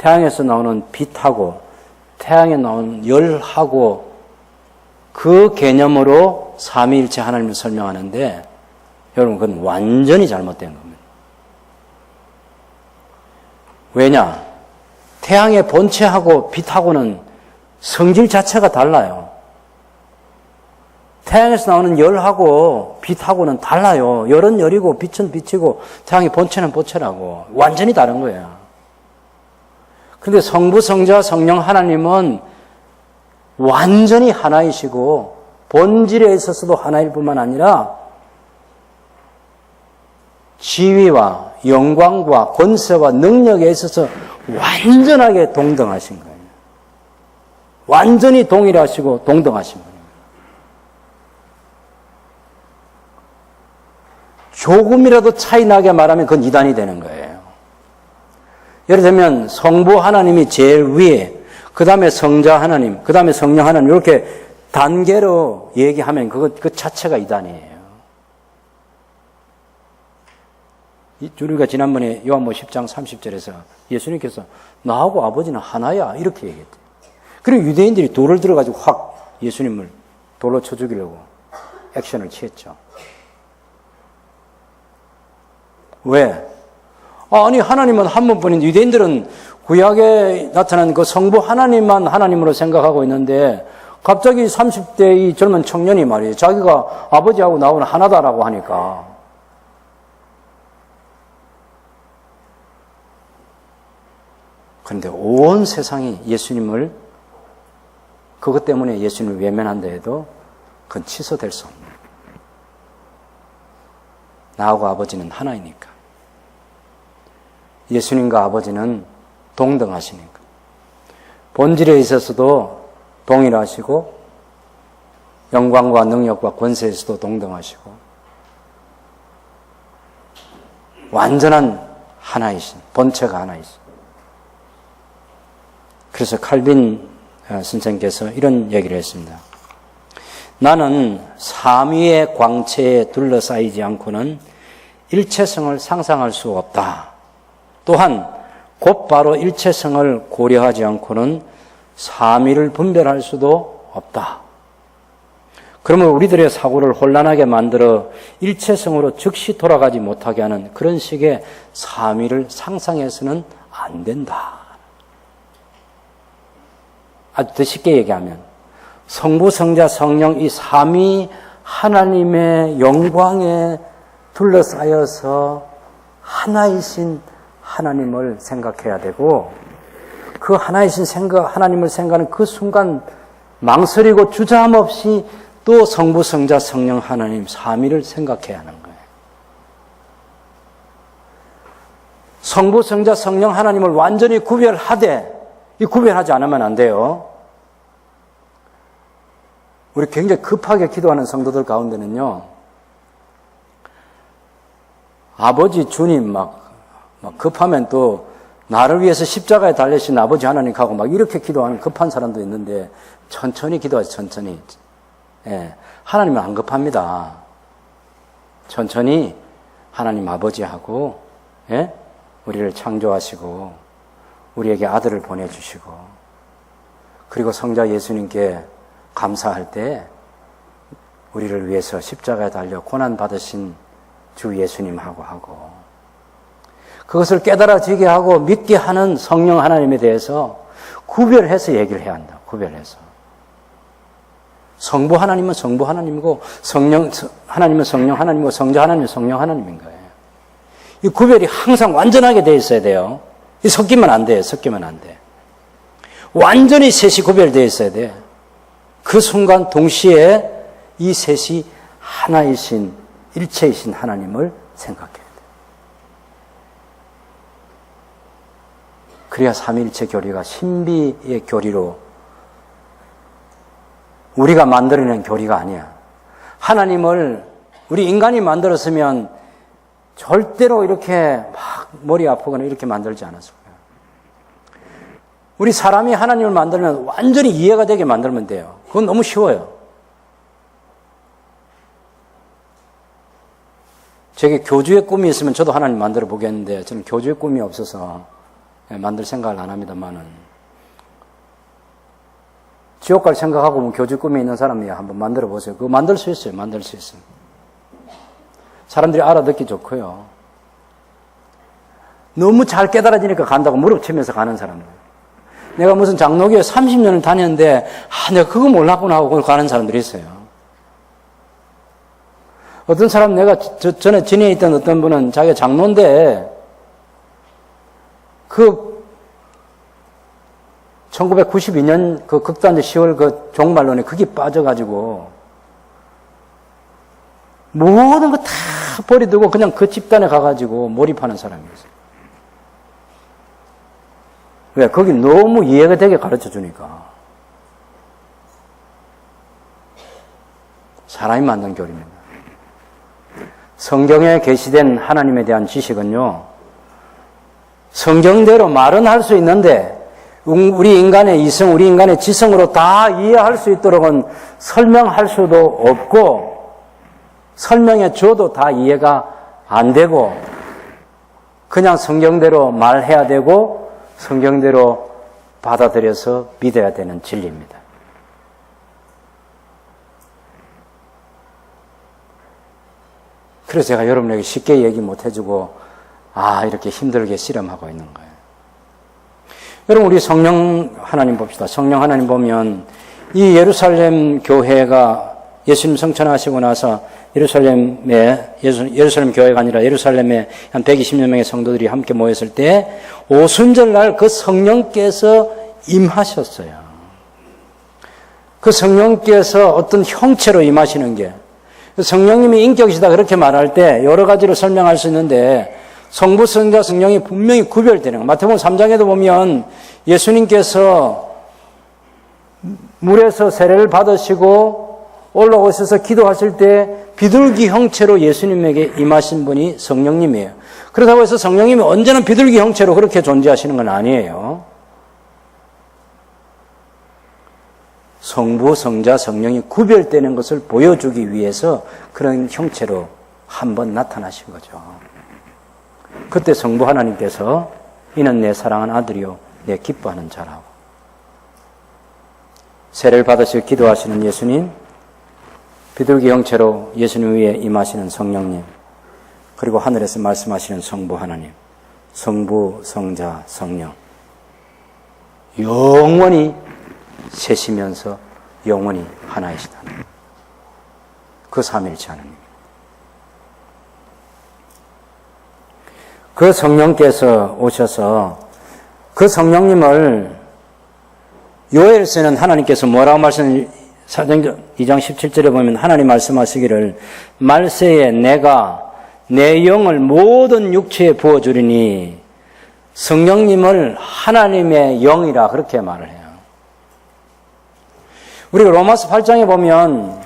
태양에서 나오는 빛하고 태양에 나오는 열하고 그 개념으로 삼위일체 하나님을 설명하는데 여러분 그건 완전히 잘못된 겁니다. 왜냐? 태양의 본체하고 빛하고는 성질 자체가 달라요. 태양에서 나오는 열하고 빛하고는 달라요. 열은 열이고 빛은 빛이고 태양의 본체는 본체라고 완전히 다른 거예요. 그런데 성부, 성자, 성령 하나님은 완전히 하나이시고 본질에 있어서도 하나일 뿐만 아니라 지위와 영광과 권세와 능력에 있어서 완전하게 동등하신 거예요. 완전히 동일하시고 동등하신 거예요. 조금이라도 차이 나게 말하면 그건 이단이 되는 거예요. 예를 들면 성부 하나님이 제일 위에, 그 다음에 성자 하나님, 그 다음에 성령 하나님 이렇게 단계로 얘기하면 그 자체가 이단이에요. 우리가 지난번에 요한복음 10장 30절에서 예수님께서 나하고 아버지는 하나야 이렇게 얘기했대요. 그리고 유대인들이 돌을 들어가지고 확 예수님을 돌로 쳐 죽이려고 액션을 취했죠. 왜? 아니 하나님은 한 분뿐인데 유대인들은 구약에 나타난 그 성부 하나님만 하나님으로 생각하고 있는데 갑자기 30대 이 젊은 청년이 말이에요. 자기가 아버지하고 나하고는 하나다라고 하니까 그런데 온 세상이 예수님을 그것 때문에 예수님을 외면한다 해도 그건 취소될 수 없는 거예요. 나하고 아버지는 하나이니까. 예수님과 아버지는 동등하시니까. 본질에 있어서도 동일하시고 영광과 능력과 권세에서도 동등하시고 완전한 하나이신, 본체가 하나이신. 그래서 칼빈 선생님께서 이런 얘기를 했습니다. 나는 삼위의 광채에 둘러싸이지 않고는 일체성을 상상할 수 없다. 또한 곧바로 일체성을 고려하지 않고는 삼위를 분별할 수도 없다. 그러면 우리들의 사고를 혼란하게 만들어 일체성으로 즉시 돌아가지 못하게 하는 그런 식의 삼위를 상상해서는 안 된다. 아주 더 쉽게 얘기하면 성부, 성자, 성령 이 삼위 하나님의 영광에 둘러싸여서 하나이신 하나님을 생각해야 되고 그 하나이신 하나님을 생각하는 그 순간 망설이고 주저함 없이 또 성부, 성자, 성령 하나님 삼위를 생각해야 하는 거예요. 성부, 성자, 성령 하나님을 완전히 구별하되 이 구별하지 않으면 안 돼요. 우리 굉장히 급하게 기도하는 성도들 가운데는요, 아버지 주님 막 급하면 또 나를 위해서 십자가에 달리신 아버지 하나님하고 막 이렇게 기도하는 급한 사람도 있는데 천천히 기도하세요. 천천히. 예, 하나님은 안 급합니다. 천천히 하나님 아버지하고 우리를 창조하시고 우리에게 아들을 보내주시고 그리고 성자 예수님께 감사할 때 우리를 위해서 십자가에 달려 고난받으신 주 예수님하고 하고 그것을 깨달아지게 하고 믿게 하는 성령 하나님에 대해서 구별해서 얘기를 해야 한다. 구별해서. 성부 하나님은 성부 하나님이고 성령 하나님은 성령 하나님이고 성자 하나님은 성령 하나님인 거예요. 이 구별이 항상 완전하게 되어 있어야 돼요. 이 섞이면 안 돼. 섞이면 안 돼. 완전히 셋이 구별되어 있어야 돼. 그 순간 동시에 이 셋이 하나이신 일체이신 하나님을 생각해야 돼. 그래야 삼위일체 교리가 신비의 교리로 우리가 만들어낸 교리가 아니야. 하나님을 우리 인간이 만들었으면 절대로 이렇게 막 머리 아프거나 이렇게 만들지 않았을 거야. 우리 사람이 하나님을 만들면 완전히 이해가 되게 만들면 돼요. 그건 너무 쉬워요. 제게 교주의 꿈이 있으면 저도 하나님 만들어 보겠는데 저는 교주의 꿈이 없어서 만들 생각을 안 합니다만은, 지옥 갈 생각하고 뭐 교주 꿈에 있는 사람이 한번 만들어 보세요. 그거 만들 수 있어요. 만들 수 있어요. 사람들이 알아듣기 좋고요. 너무 잘 깨달아지니까 간다고 무릎 치면서 가는 사람들. 내가 무슨 장로교에 30년을 다녔는데, 내가 그거 몰랐구나 하고 가는 사람들이 있어요. 어떤 사람, 내가 전에 진해에 있던 어떤 분은 자기가 장로인데, 1992년 그 극단적 10월 그 종말론에 그게 빠져가지고, 모든 거 다 버리두고 그냥 그 집단에 가가지고 몰입하는 사람이었어요. 왜? 거기 너무 이해가 되게 가르쳐 주니까. 사람이 만든 교리입니다. 성경에 게시된 하나님에 대한 지식은요, 성경대로 말은 할 수 있는데, 우리 인간의 이성, 우리 인간의 지성으로 다 이해할 수 있도록은 설명할 수도 없고, 설명해 줘도 다 이해가 안 되고, 그냥 성경대로 말해야 되고, 성경대로 받아들여서 믿어야 되는 진리입니다. 그래서 제가 여러분에게 쉽게 얘기 못 해주고, 이렇게 힘들게 실험하고 있는 거예요. 여러분, 우리 성령 하나님 봅시다. 성령 하나님 보면, 이 예루살렘 교회가 예수님 성천하시고 나서 예루살렘 교회가 아니라 예루살렘에 한 120여 명의 성도들이 함께 모였을 때 오순절날 그 성령께서 임하셨어요. 그 성령께서 어떤 형체로 임하시는 게, 성령님이 인격이시다 그렇게 말할 때 여러 가지로 설명할 수 있는데, 성부, 성자, 성령이 분명히 구별되는 거. 마태복음 3장에도 보면 예수님께서 물에서 세례를 받으시고 올라오셔서 기도하실 때 비둘기 형체로 예수님에게 임하신 분이 성령님이에요. 그렇다고 해서 성령님이 언제나 비둘기 형체로 그렇게 존재하시는 건 아니에요. 성부, 성자, 성령이 구별되는 것을 보여주기 위해서 그런 형체로 한번 나타나신 거죠. 그때 성부 하나님께서 이는 내 사랑하는 아들이요 내 기뻐하는 자라고, 세례를 받으시고 기도하시는 예수님, 비둘기 형체로 예수님 위에 임하시는 성령님, 그리고 하늘에서 말씀하시는 성부 하나님, 성부, 성자, 성령, 영원히 셋이면서 영원히 하나이시다. 그 삼일체 하나님. 그 성령께서 오셔서 그 성령님을 요엘서에는 하나님께서 뭐라고 말씀, 사도행전 2장 17절에 보면 하나님 말씀하시기를 말세에 내가 내 영을 모든 육체에 부어주리니, 성령님을 하나님의 영이라 그렇게 말을 해요. 우리가 로마서 8장에 보면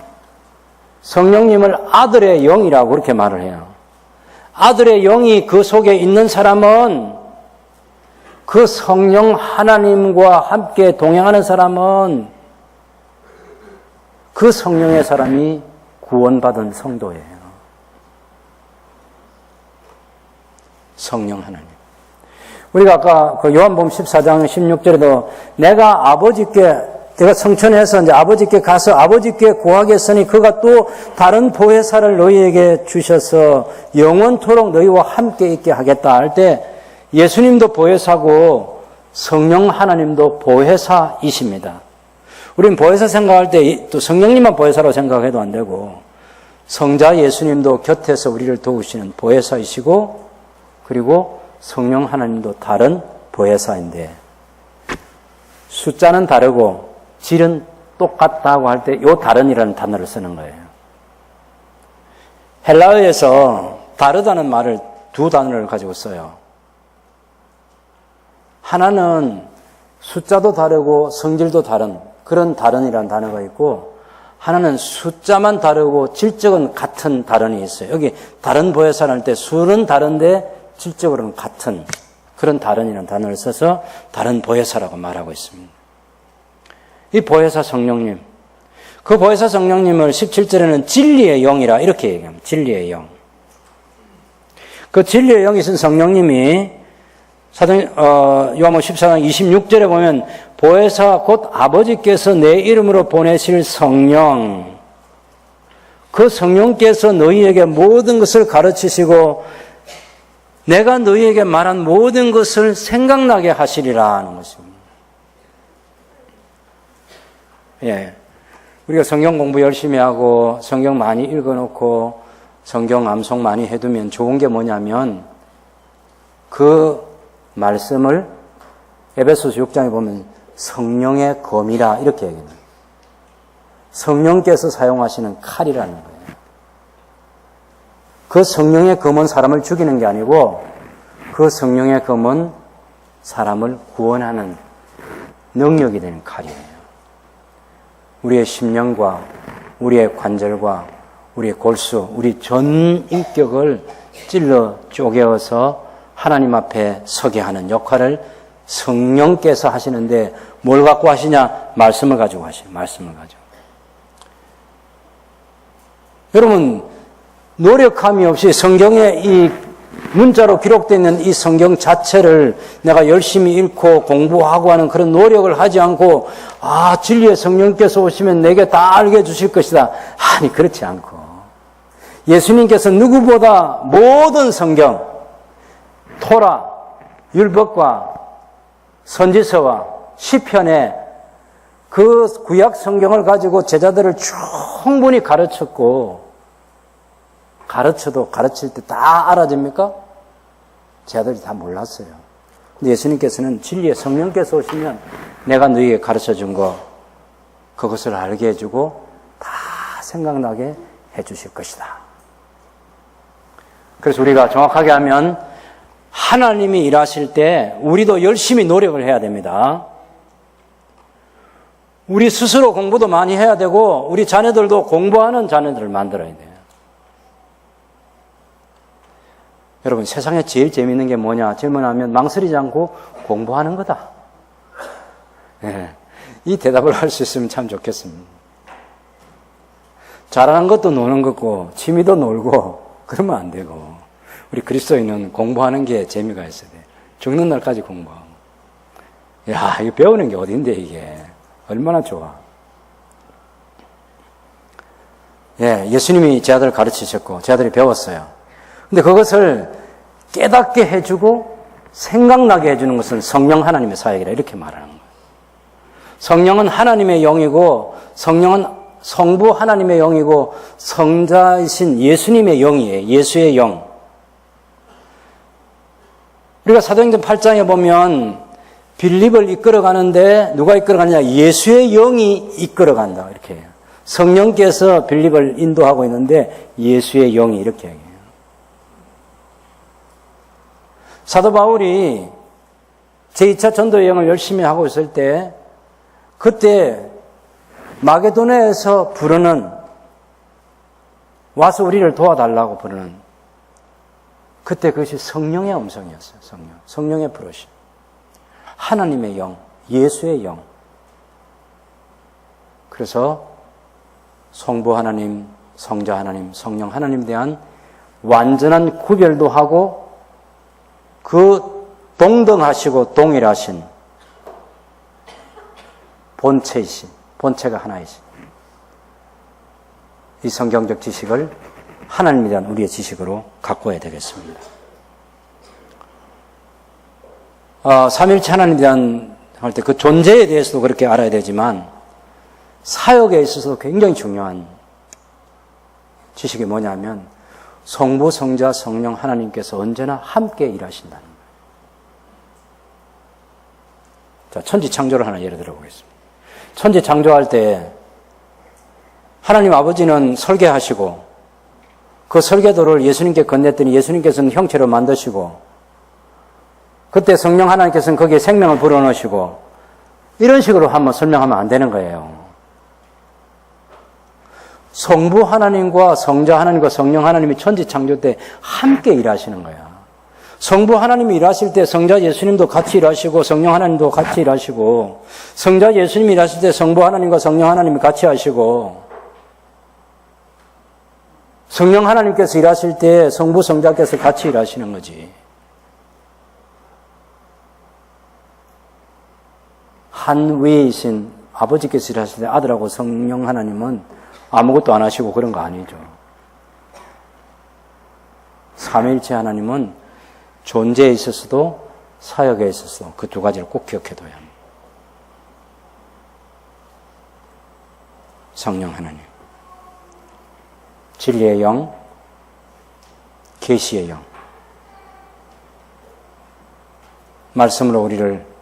성령님을 아들의 영이라고 그렇게 말을 해요. 아들의 영이 그 속에 있는 사람은, 그 성령 하나님과 함께 동행하는 사람은 그 성령의 사람이 구원받은 성도예요. 성령 하나님. 우리가 아까 그 요한복음 14장 16절에도 내가 성천에서 이제 아버지께 가서 아버지께 구하겠으니 그가 또 다른 보혜사를 너희에게 주셔서 영원토록 너희와 함께 있게 하겠다 할 때, 예수님도 보혜사고 성령 하나님도 보혜사이십니다. 우리는 보혜사 생각할 때 또 성령님만 보혜사라고 생각해도 안 되고, 성자 예수님도 곁에서 우리를 도우시는 보혜사이시고, 그리고 성령 하나님도 다른 보혜사인데, 숫자는 다르고 질은 똑같다고 할 때 요 다른이라는 단어를 쓰는 거예요. 헬라어에서 다르다는 말을 두 단어를 가지고 써요. 하나는 숫자도 다르고 성질도 다른 그런 다른이라는 단어가 있고, 하나는 숫자만 다르고 질적은 같은 다른이 있어요. 여기 다른 보혜사를 할 때 수는 다른데 질적으로는 같은 그런 다른이라는 단어를 써서 다른 보혜사라고 말하고 있습니다. 이 보혜사 성령님, 그 보혜사 성령님을 17절에는 진리의 영이라 이렇게 얘기합니다. 진리의 영. 그 진리의 영이신 성령님이 요한복음 14장 26절에 보면 보혜사 곧 아버지께서 내 이름으로 보내실 성령, 그 성령께서 너희에게 모든 것을 가르치시고 내가 너희에게 말한 모든 것을 생각나게 하시리라 하는 것입니다. 예, 우리가 성경 공부 열심히 하고 성경 많이 읽어놓고 성경 암송 많이 해두면 좋은 게 뭐냐면 그 말씀을 에베소서 6장에 보면 성령의 검이라 이렇게 얘기합니다. 성령께서 사용하시는 칼이라는 거예요. 그 성령의 검은 사람을 죽이는 게 아니고 그 성령의 검은 사람을 구원하는 능력이 되는 칼이에요. 우리의 심령과 우리의 관절과 우리의 골수, 우리 전 인격을 찔러 쪼개어서 하나님 앞에 서게 하는 역할을 성령께서 하시는데 뭘 갖고 하시냐? 말씀을 가지고 하시죠. 말씀을 가지고. 여러분, 노력함이 없이 성경에 이 문자로 기록되어 있는 이 성경 자체를 내가 열심히 읽고 공부하고 하는 그런 노력을 하지 않고 진리의 성령께서 오시면 내게 다 알게 해주실 것이다. 아니, 그렇지 않고 예수님께서 누구보다 모든 성경, 토라, 율법과 선지서와 시편에 그 구약 성경을 가지고 제자들을 충분히 가르쳤고 가르쳐도 가르칠 때 다 알아집니까? 제자들이 다 몰랐어요. 근데 예수님께서는 진리의 성령께서 오시면 내가 너희에게 가르쳐준 거 그것을 알게 해주고 다 생각나게 해주실 것이다. 그래서 우리가 정확하게 하면 하나님이 일하실 때 우리도 열심히 노력을 해야 됩니다. 우리 스스로 공부도 많이 해야 되고 우리 자녀들도 공부하는 자녀들을 만들어야 돼요. 여러분, 세상에 제일 재미있는 게 뭐냐? 질문하면 망설이지 않고 공부하는 거다. 네. 이 대답을 할 수 있으면 참 좋겠습니다. 잘하는 것도 노는 거고 취미도 놀고 그러면 안 되고 우리 그리스도인은 공부하는 게 재미가 있어야 돼. 죽는 날까지 공부하고. 야, 이거 배우는 게 어딘데 이게. 얼마나 좋아. 예, 예수님이 제자들을 가르치셨고 제자들이 배웠어요. 근데 그것을 깨닫게 해주고 생각나게 해주는 것은 성령 하나님의 사역이라 이렇게 말하는 거예요. 성령은 하나님의 영이고 성령은 성부 하나님의 영이고 성자이신 예수님의 영이에요. 예수의 영. 우리가 사도행전 8장에 보면 빌립을 이끌어가는데 누가 이끌어가느냐? 예수의 영이 이끌어간다. 이렇게 해요. 성령께서 빌립을 인도하고 있는데 예수의 영이 이렇게 해요. 사도 바울이 제2차 전도 여행을 열심히 하고 있을 때 그때 마게도냐에서 부르는 와서 우리를 도와달라고 부르는 그때 그것이 성령의 음성이었어요. 성령의 부르심. 하나님의 영, 예수의 영. 그래서 성부 하나님, 성자 하나님, 성령 하나님에 대한 완전한 구별도 하고 그 동등하시고 동일하신 본체이신, 본체가 하나이신 이 성경적 지식을 하나님에 대한 우리의 지식으로 가꿔야 되겠습니다. 삼일체 하나님에 대한 할 때 그 존재에 대해서도 그렇게 알아야 되지만 사역에 있어서도 굉장히 중요한 지식이 뭐냐면 성부, 성자, 성령 하나님께서 언제나 함께 일하신다는 거예요. 자, 천지 창조를 하나 예를 들어보겠습니다. 천지 창조할 때 하나님 아버지는 설계하시고 그 설계도를 예수님께 건넸더니 예수님께서는 형체로 만드시고 그때 성령 하나님께서는 거기에 생명을 불어넣으시고 이런 식으로 한번 설명하면 안 되는 거예요. 성부 하나님과 성자 하나님과 성령 하나님이 천지 창조 때 함께 일하시는 거야. 성부 하나님이 일하실 때 성자 예수님도 같이 일하시고 성령 하나님도 같이 일하시고 성자 예수님이 일하실 때 성부 하나님과 성령 하나님이 같이 하시고 성령 하나님께서 일하실 때 성부 성자께서 같이 일하시는 거지. 산 위이신 아버지께서 일하실 때 아들하고 성령 하나님은 아무것도 안 하시고 그런 거 아니죠. 삼위일체 하나님은 존재에 있어서도 사역에 있어서 그 두 가지를 꼭 기억해둬야 합니다. 성령 하나님, 진리의 영, 계시의 영, 말씀으로 우리를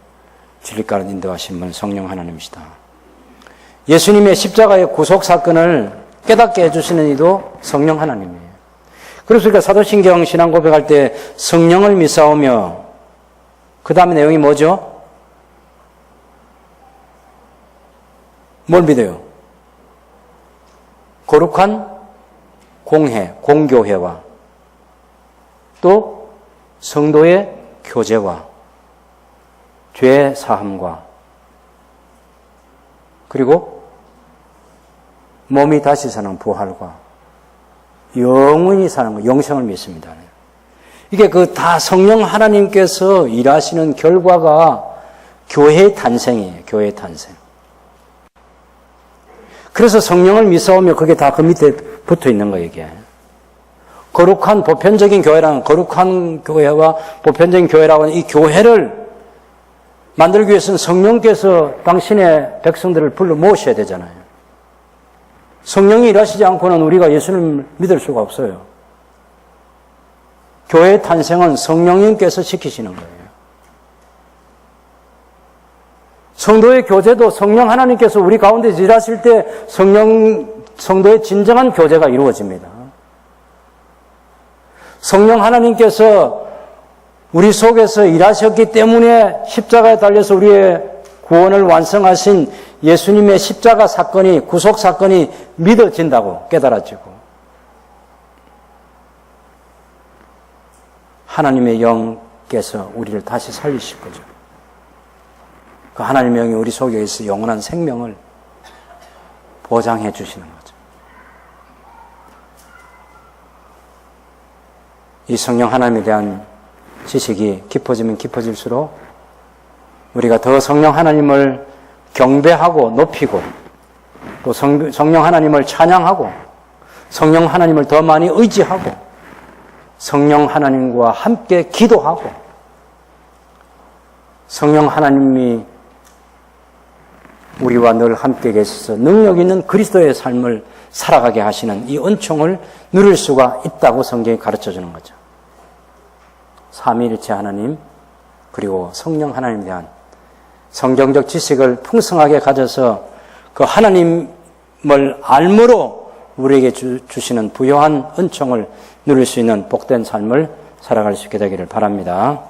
진리가로 인도하신 분 성령 하나님이시다. 예수님의 십자가의 구속 사건을 깨닫게 해주시는 이도 성령 하나님이에요. 그래서 우리가 사도신경 신앙 고백할 때 성령을 믿사오며 그 다음에 내용이 뭐죠? 뭘 믿어요? 거룩한 공회, 공교회와 또 성도의 교제와 죄 사함과 그리고 몸이 다시 사는 부활과 영원히 사는 것, 영생을 믿습니다. 이게 그 다 성령 하나님께서 일하시는 결과가 교회의 탄생이에요. 교회의 탄생. 그래서 성령을 믿사오며 그게 다 그 밑에 붙어 있는 거예요, 이게. 거룩한 보편적인 교회라는, 거룩한 교회와 보편적인 교회라고 하는 이 교회를 만들기 위해서는 성령께서 당신의 백성들을 불러 모으셔야 되잖아요. 성령이 일하시지 않고는 우리가 예수님을 믿을 수가 없어요. 교회의 탄생은 성령님께서 시키시는 거예요. 성도의 교제도 성령 하나님께서 우리 가운데 일하실 때 성도의 진정한 교제가 이루어집니다. 성령 하나님께서 우리 속에서 일하셨기 때문에 십자가에 달려서 우리의 구원을 완성하신 예수님의 십자가 사건이, 구속 사건이 믿어진다고 깨달아지고 하나님의 영께서 우리를 다시 살리실 거죠. 그 하나님의 영이 우리 속에 있어 영원한 생명을 보장해 주시는 거죠. 이 성령 하나님에 대한 지식이 깊어지면 깊어질수록 우리가 더 성령 하나님을 경배하고 높이고 또 성령 하나님을 찬양하고 성령 하나님을 더 많이 의지하고 성령 하나님과 함께 기도하고 성령 하나님이 우리와 늘 함께 계셔서 능력 있는 그리스도의 삶을 살아가게 하시는 이 은총을 누릴 수가 있다고 성경이 가르쳐주는 거죠. 삼위일체 하나님 그리고 성령 하나님에 대한 성경적 지식을 풍성하게 가져서 그 하나님을 알므로 우리에게 주시는 부요한 은총을 누릴 수 있는 복된 삶을 살아갈 수 있게 되기를 바랍니다.